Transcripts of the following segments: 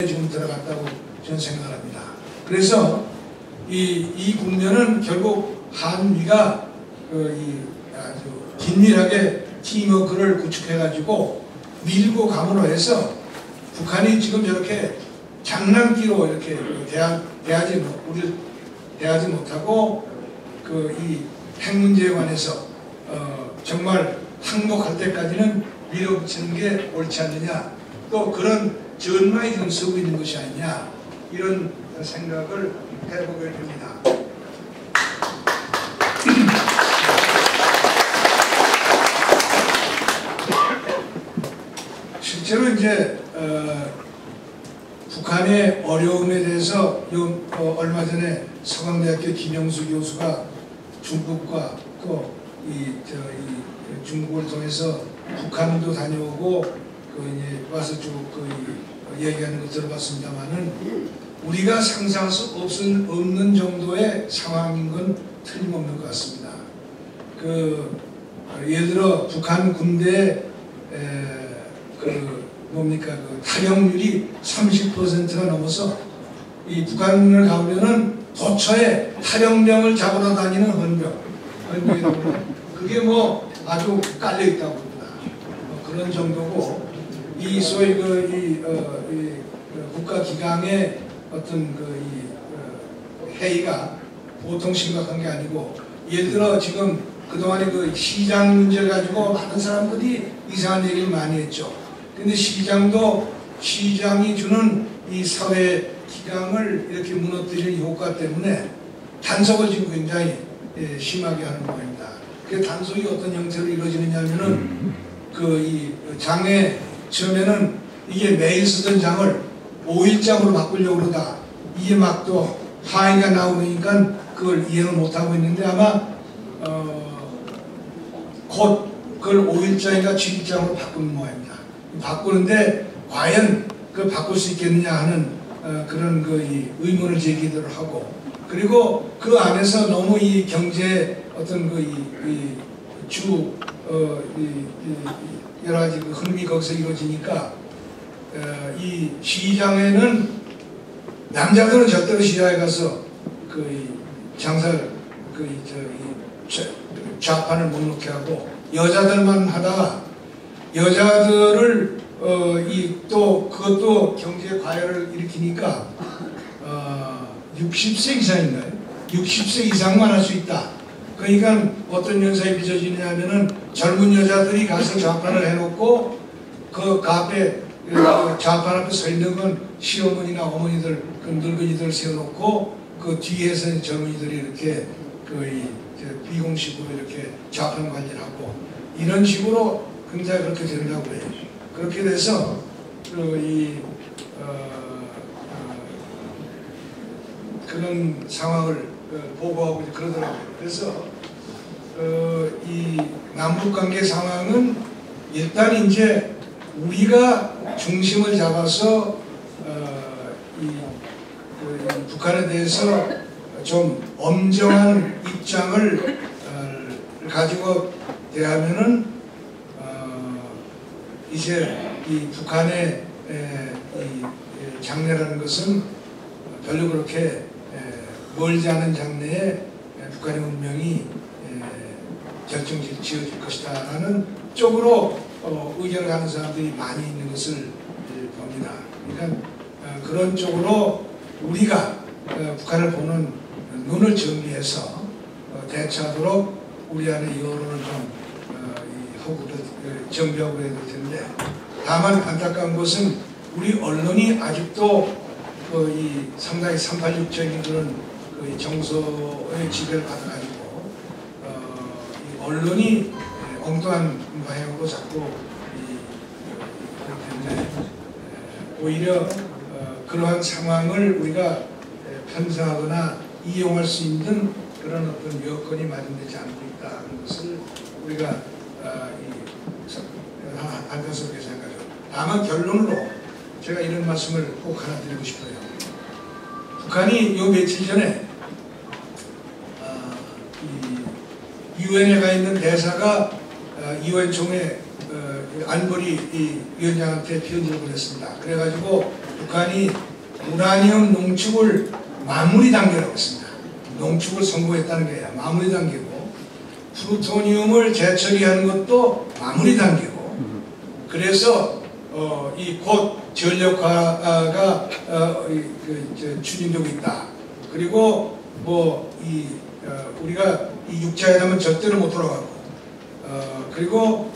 지금 들어갔다고 저는 생각합니다. 그래서 이 국면은 결국 한미가 아주 긴밀하게 팀워크를 구축해가지고 밀고 감으로 해서 북한이 지금 저렇게 장난기로 이렇게 우리를 대하지 못하고 이 핵 문제에 관해서 정말 항복할 때까지는 밀어붙이는 게 옳지 않느냐, 또 그런 전망이 좀 서고 있는 것이 아니냐, 이런 생각을 해보게 됩니다. 실제로 이제 북한의 어려움에 대해서 얼마 전에 서강대학교 김영수 교수가 중국과 또 중국을 통해서 북한도 다녀오고 이제 와서 쭉 얘기하는 거 들어봤습니다만은 우리가 상상할 수 없는 정도의 상황인 건 틀림없는 것 같습니다. 예를 들어 북한 군대의 탈영률이 30%가 넘어서 이 북한을 가보면은 도처에 탈영병을 잡으러 다니는 헌병이 그게 뭐 아주 깔려 있다고 합니다. 그런 정도고, 이 소위 국가기강의 어떤 회의가 보통 심각한 게 아니고, 예를 들어 지금 그동안에 시장 문제를 가지고 많은 사람들이 이상한 얘기를 많이 했죠. 근데 시장이 주는 이 사회 기강을 이렇게 무너뜨리는 효과 때문에 단속을 지금 굉장히 심하게 하는 모양입니다. 그 단속이 어떤 형태로 이루어지느냐 하면은 이 장에 처음에는 이게 매일 쓰던 장을 5일장으로 바꾸려고 그러다 이게 막 또 하이가 나오니까 그걸 이해를 못하고 있는데, 아마 곧 그걸 5일장인가 7일장으로 바꾸는 모양입니다. 바꾸는데 과연 그걸 바꿀 수 있겠느냐 하는 그런 의문을 제기를 하고, 그리고 그 안에서 너무 이 경제 어떤 여러 가지 흥미 거기서 이루어지니까 이 시장에는 남자들은 절대로 시장에 가서 장사를 좌판을 못 놓게 하고, 여자들만 하다가 여자들을 또 그것도 경제 과열을 일으키니까 60세 이상인가요? 60세 이상만 할 수 있다. 그러니까 어떤 현상이 빚어지느냐 하면은 젊은 여자들이 가서 좌판을 해놓고 그 앞에 좌판 앞에 서 있는 건 시어머니나 어머니들, 늙은이들 세워놓고 그 뒤에서 젊은이들이 이렇게 비공식으로 이렇게 좌판 관리를 하고, 이런 식으로 굉장히 그렇게 된다고 해요. 그렇게 돼서 그런 상황을 보고하고 그러더라고요. 그래서 이 남북관계 상황은 일단 이제 우리가 중심을 잡아서 북한에 대해서 좀 엄정한 입장을 가지고 대하면은 이제 이 북한의 이 장래라는 것은 별로 그렇게 멀지 않은 장래에 북한의 운명이 결정지을 지어질 것이다 라는 쪽으로 의견을 가는 사람들이 많이 있는 것을 봅니다. 그러니까 그런 쪽으로 우리가 북한을 보는 눈을 정리해서 대처하도록 우리 안의 여론을 좀 정비하고 해야 될 텐데, 다만 안타까운 것은 우리 언론이 아직도 상당히 386적인 그런 정서의 지배를 받아가지고 이 언론이 엉뚱한 방향으로 자꾸 그렇기 때문에 오히려 그러한 상황을 우리가 편성하거나 이용할 수 있는 그런 어떤 여건이 마련되지 않고 있다는 것을 우리가 안타깝게 생각하죠. 다만 결론으로 제가 이런 말씀을 꼭 하나 드리고 싶어요. 북한이 요 며칠 전에 유엔에 가 있는 대사가 유엔 총회 안보리 위원장한테 편지를 보냈습니다. 그래가지고 북한이 우라늄 농축을 마무리 단계라고 했습니다. 농축을 성공했다는 게 마무리 단계고, 플루토늄을 재처리하는 것도 마무리 단계고, 그래서 이 곧 전력화가 추진되고 있다. 그리고 뭐 우리가 이 6차 회담은 절대로 못 돌아가고, 그리고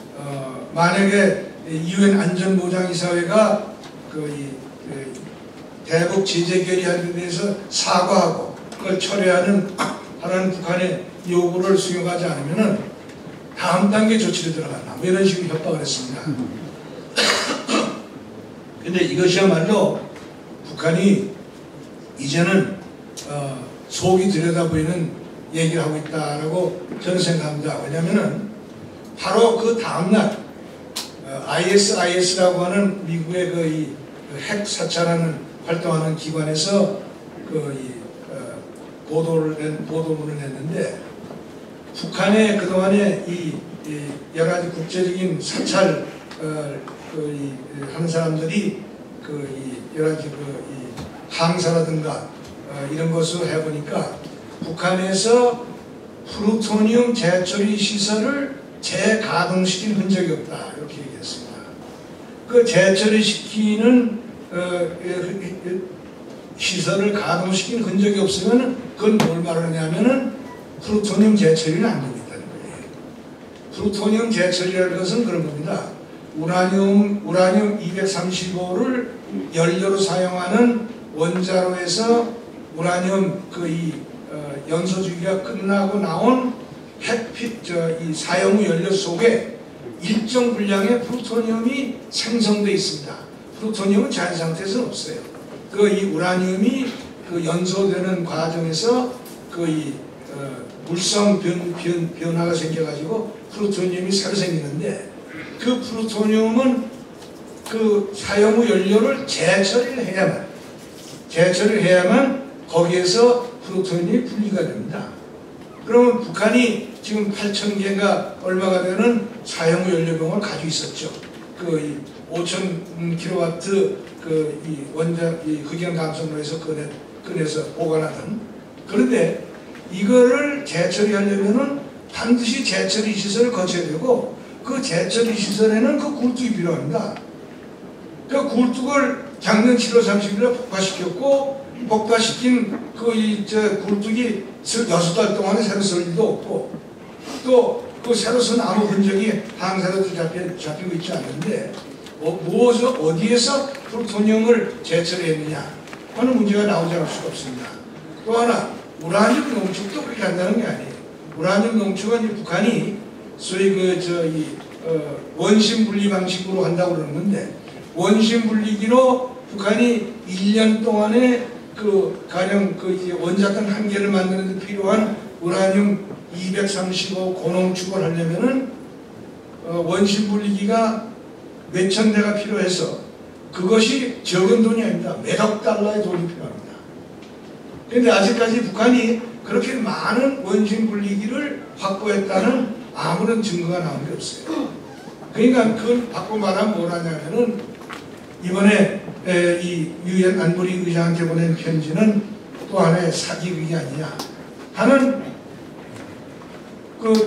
만약에 UN 안전보장이사회가 대북 제재 결의안에 대해서 사과하고 그걸 철회하는 북한의 요구를 수용하지 않으면은 다음 단계 조치로 들어간다. 뭐 이런 식으로 협박을 했습니다. 근데 이것이야말로 북한이 이제는 속이 들여다보이는 얘기를 하고 있다라고 저는 생각합니다. 왜냐하면은 바로 그 다음날 ISIS라고 하는 미국의 그 핵 사찰하는 활동하는 기관에서 보도문을 냈는데, 북한의 그동안에 이 여러 가지 국제적인 사찰 하는 사람들이 여러 가지 항사라든가 이런 것을 해보니까 북한에서 플루토늄 재처리 시설을 재가동시킨 흔적이 없다, 이렇게 얘기했습니다. 그 재처리시키는 시설을 가동시킨 흔적이 없으면 그건 뭘 말하냐면은 플루토늄 재처리는 안 되고 있다는 거예요. 플루토늄 재처리라는 것은 그런 겁니다. 우라늄 235를 연료로 사용하는 원자로에서 우라늄 연소 주기가 끝나고 나온 이 사용 후 연료 속에 일정 분량의 플루토늄이 생성되어 있습니다. 플루토늄은 자연 상태에서는 없어요. 이 우라늄이 연소되는 과정에서 물성 변화가 생겨가지고 플루토늄이 새로 생기는데, 그 플루토늄은 사용 후 연료를 재처리를 해야만 거기에서 플루토늄이 분리가 됩니다. 그러면 북한이 지금 8,000개가 얼마가 되는 사용 후 연료병을 가지고 있었죠. 5,000kW 흑연 감속로에서 꺼내서 보관하던. 그런데 이거를 재처리하려면은 반드시 재처리 시설을 거쳐야 되고, 그 재처리 시설에는 그 굴뚝이 필요합니다. 그 굴뚝을 작년 7월 30일에 폭파시켰고, 폭파시킨 굴뚝이 6달 동안에 새로 쓸 일도 없고, 또 그 새로 쓴 아무 흔적이 항사로도 잡히고 있지 않는데, 어디에서 플루토늄을 재처리했느냐 하는 문제가 나오지 않을 수가 없습니다. 또 하나, 우라늄 농축도 그렇게 한다는 게 아니에요. 우라늄 농축은 북한이 소위 원심 분리 방식으로 한다고 그러는데, 원심 분리기로 북한이 1년 동안에 가령 원자탄 1개를 만드는 데 필요한 우라늄 235 고농축을 하려면은 원심 분리기가 몇천 대가 필요해서 그것이 적은 돈이 아닙니다. 몇억 달러의 돈이 필요합니다. 그런데 아직까지 북한이 그렇게 많은 원심 분리기를 확보했다는 아무런 증거가 나온 게 없어요. 그러니까 그걸 바꿔 말하면 뭘 하냐면은, 이번에 이 유엔 안보리 의장한테 보낸 편지는 또 하나의 사기극이 아니냐 하는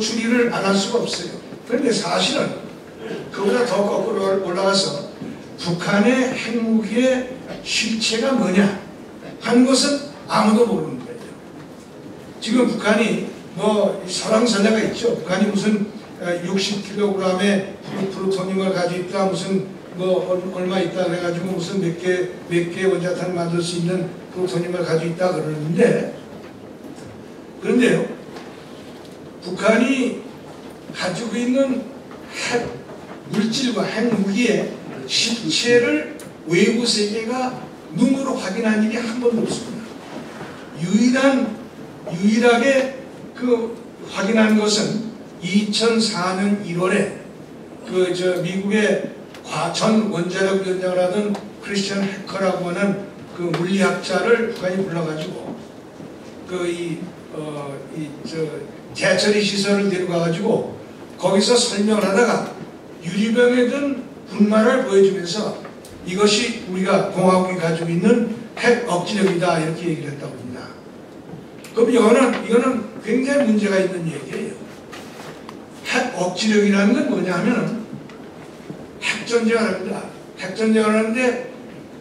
추리를 안 할 수가 없어요. 그런데 사실은 그보다 더 거꾸로 올라가서 북한의 핵무기의 실체가 뭐냐 하는 것은 아무도 모르는 거예요. 지금 북한이 설왕설래가 있죠. 북한이 무슨 60kg의 플루토늄을 가지고 있다, 무슨 얼마 있다 그래가지고 무슨 몇 개 원자탄을 만들 수 있는 플루토늄을 가지고 있다 그러는데, 그런데요, 북한이 가지고 있는 핵 물질과 핵 무기의 실체를 외부 세계가 눈으로 확인한 일이 한 번도 없습니다. 유일하게 확인한 것은 2004년 1월에 미국의 전 원자력위원장을 하던 크리스천 해커라고 하는 물리학자를 북한이 불러가지고 재처리 시설을 데려가가지고 거기서 설명을 하다가 유리병에 든 분말을 보여주면서 이것이 우리가 공화국이 가지고 있는 핵 억지력이다 이렇게 얘기를 했다고 합니다. 그럼 이거는 굉장히 문제가 있는 얘기예요. 핵 억지력이라는 건 뭐냐 하면은 핵전쟁을 합니다. 핵전쟁을 하는데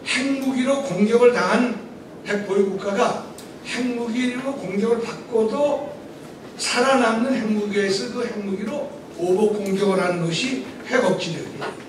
핵무기로 공격을 당한 핵보유국가가 핵무기로 공격을 받고도 살아남는 핵무기에서 그 핵무기로 오버 공격을 하는 것이 핵 억지력이에요.